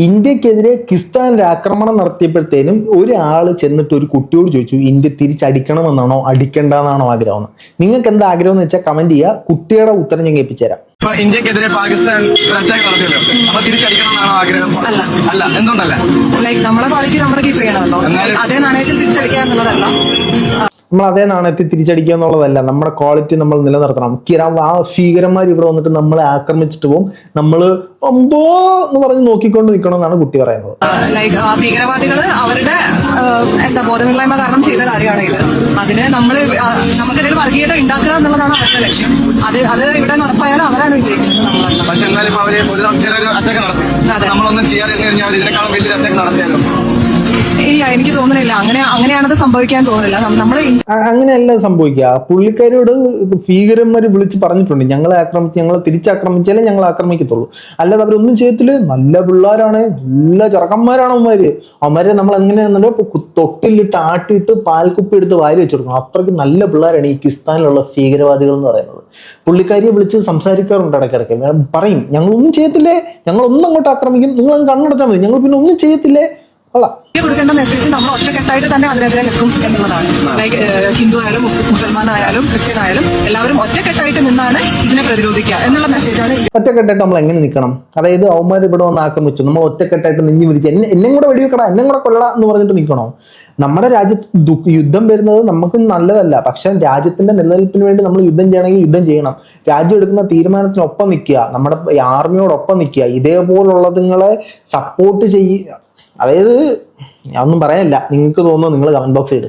ഇന്ത്യക്കെതിരെ കിസ്താനിൽ ആക്രമണം നടത്തിയപ്പോഴത്തേനും ഒരാൾ ചെന്നിട്ട് ഒരു കുട്ടിയോട് ചോദിച്ചു, ഇന്ത്യ തിരിച്ചടിക്കണമെന്നാണോ അടിക്കേണ്ടെന്നാണോ ആഗ്രഹം? നിങ്ങൾക്ക് എന്താ ആഗ്രഹം എന്ന് വെച്ചാൽ കമന്റ് ചെയ്യുക. കുട്ടിയുടെ ഉത്തരം ഞാൻ കേൾപ്പിച്ചു തരാം. ഇന്ത്യക്കെതിരെ പാകിസ്ഥാൻ അറ്റാക്ക് നടത്തിയല്ലോ, അപ്പൊ തിരിച്ചടിക്കണമെന്നാണോ ആഗ്രഹം? അല്ല. എന്തുകൊണ്ടല്ല? ലൈക്ക് നമ്മളെ ക്വാളിറ്റി നമ്മുടെ കീപ്പ് ചെയ്യണമല്ലോ. അതേ നാണയത്തിൽ തിരിച്ചടിക്കുക എന്നുള്ളതല്ല. നമ്മൾ അതേ നാണയത്തിൽ തിരിച്ചടിക്കുക എന്നുള്ളതല്ല, നമ്മുടെ ക്വാളിറ്റി നമ്മൾ നിലനിർത്തണം. ആ ഭീകരന്മാർ ഇവിടെ വന്നിട്ട് നമ്മളെ ആക്രമിച്ചിട്ട് പോകും, നമ്മൾ എന്തോ എന്ന് പറഞ്ഞ് നോക്കിക്കൊണ്ട് നിൽക്കണം എന്നാണ് കുട്ടി പറയുന്നത്. ലൈക്ക് ആ ഭീകരവാദികൾ അവരുടെ ബോധമില്ലായ്മ കാരണം ചെയ്ത കാര്യമാണ് ഇത്. അതിന് നമുക്കിടയിൽ വർഗീയത ഉണ്ടാക്കുക എന്നുള്ളതാണ് അവരുടെ ലക്ഷ്യം. അത് ഇവിടെ നടപ്പായാലും അവരാണ് വിജയിക്കുന്നത്, നമ്മളല്ല. പക്ഷെ എന്നാലും ഇപ്പൊ അവര് ചിലൊരു അറ്റാക്ക് നടത്തി, നമ്മളൊന്നും ചെയ്യാതെ കഴിഞ്ഞാൽ ഇതിനേക്കാളും വലിയൊരു അറ്റാക്ക് നടത്തിയാലോ? ഇല്ല, എനിക്ക് തോന്നുന്നില്ല അങ്ങനെയാണത് സംഭവിക്കാൻ തോന്നുന്നില്ല. അങ്ങനെയല്ല സംഭവിക്കുക. പുള്ളിക്കാരോട് ഭീകരന്മാർ വിളിച്ച് പറഞ്ഞിട്ടുണ്ട്, ഞങ്ങളെ തിരിച്ചാക്രമിച്ചാലേ ഞങ്ങൾ ആക്രമിക്കത്തുള്ളൂ, അല്ലാതെ അവരൊന്നും ചെയ്യത്തില്ല. നല്ല പിള്ളേരാണ്, നല്ല ചെറുക്കന്മാരാണ് അവന്മാരെ നമ്മൾ എങ്ങനെയാണെന്നല്ലോ തൊട്ടിലിട്ട് ആട്ടിയിട്ട് പാൽക്കുപ്പി എടുത്ത് വാരി വെച്ച് കൊടുക്കണം. അത്രയ്ക്ക് നല്ല പിള്ളേരാണ് ഈ കിസ്താനിലുള്ള ഭീകരവാദികൾ എന്ന് പറയുന്നത്. പുള്ളിക്കാരിയെ വിളിച്ച് സംസാരിക്കാറുണ്ട് ഇടയ്ക്കിടയ്ക്ക്. പറയും, ഞങ്ങളൊന്നും ചെയ്യത്തില്ലേ, ഞങ്ങളൊന്നും അങ്ങോട്ട് ആക്രമിക്കും, നിങ്ങൾ കണ്ണടച്ചാൽ മതി, ഞങ്ങൾ പിന്നെ ഒന്നും ചെയ്യത്തില്ലേ. കൊടുക്കേണ്ട മെസ്സേജ് നമ്മൾ ഒറ്റക്കെട്ടായിട്ട് തന്നെ അതിനെതിരെ നിൽക്കും എന്നുള്ളതാണ്. ലൈക്ക് ഹിന്ദു ആയാലും മുസൽമാൻ ആയാലും ക്രിസ്ത്യൻ ആയാലും എല്ലാവരും ഒറ്റക്കെട്ടായിട്ട് നിന്നാണ് ഇതിനെ പ്രതിരോധിക്കുക എന്നുള്ള മെസ്സേജാണ്. ഒറ്റക്കെട്ടായിട്ട് നമ്മൾ എങ്ങനെ നിൽക്കണം? അതായത് അവന്മാർ ഇവിടെ വന്ന് ആക്രമിച്ചു, നമ്മൾ ഒറ്റക്കെട്ടായിട്ട് നെഞ്ഞു വിരിച്ച് എന്നെ കൂടെ വെടിവെക്കടാ, എന്നെ കൂടെ കൊല്ലടാ എന്ന് പറഞ്ഞിട്ട് നിൽക്കണോ? നമ്മുടെ രാജ്യത്ത് യുദ്ധം വരുന്നത് നമുക്ക് നല്ലതല്ല, പക്ഷെ രാജ്യത്തിന്റെ നിലനിൽപ്പിന് വേണ്ടി നമ്മൾ യുദ്ധം ചെയ്യണമെങ്കിൽ യുദ്ധം ചെയ്യണം. രാജ്യം എടുക്കുന്ന തീരുമാനത്തിനൊപ്പം നിൽക്കുക, നമ്മുടെ ആർമിയോടൊപ്പം നിൽക്കുക, ഇതേപോലുള്ളതുങ്ങളെ സപ്പോർട്ട് ചെയ്യുക. അതായത് ഞാൻ ഒന്നും പറയാനില്ല, നിങ്ങൾക്ക് തോന്നുന്നു നിങ്ങൾ കമന്റ് ബോക്സ് ഇട്.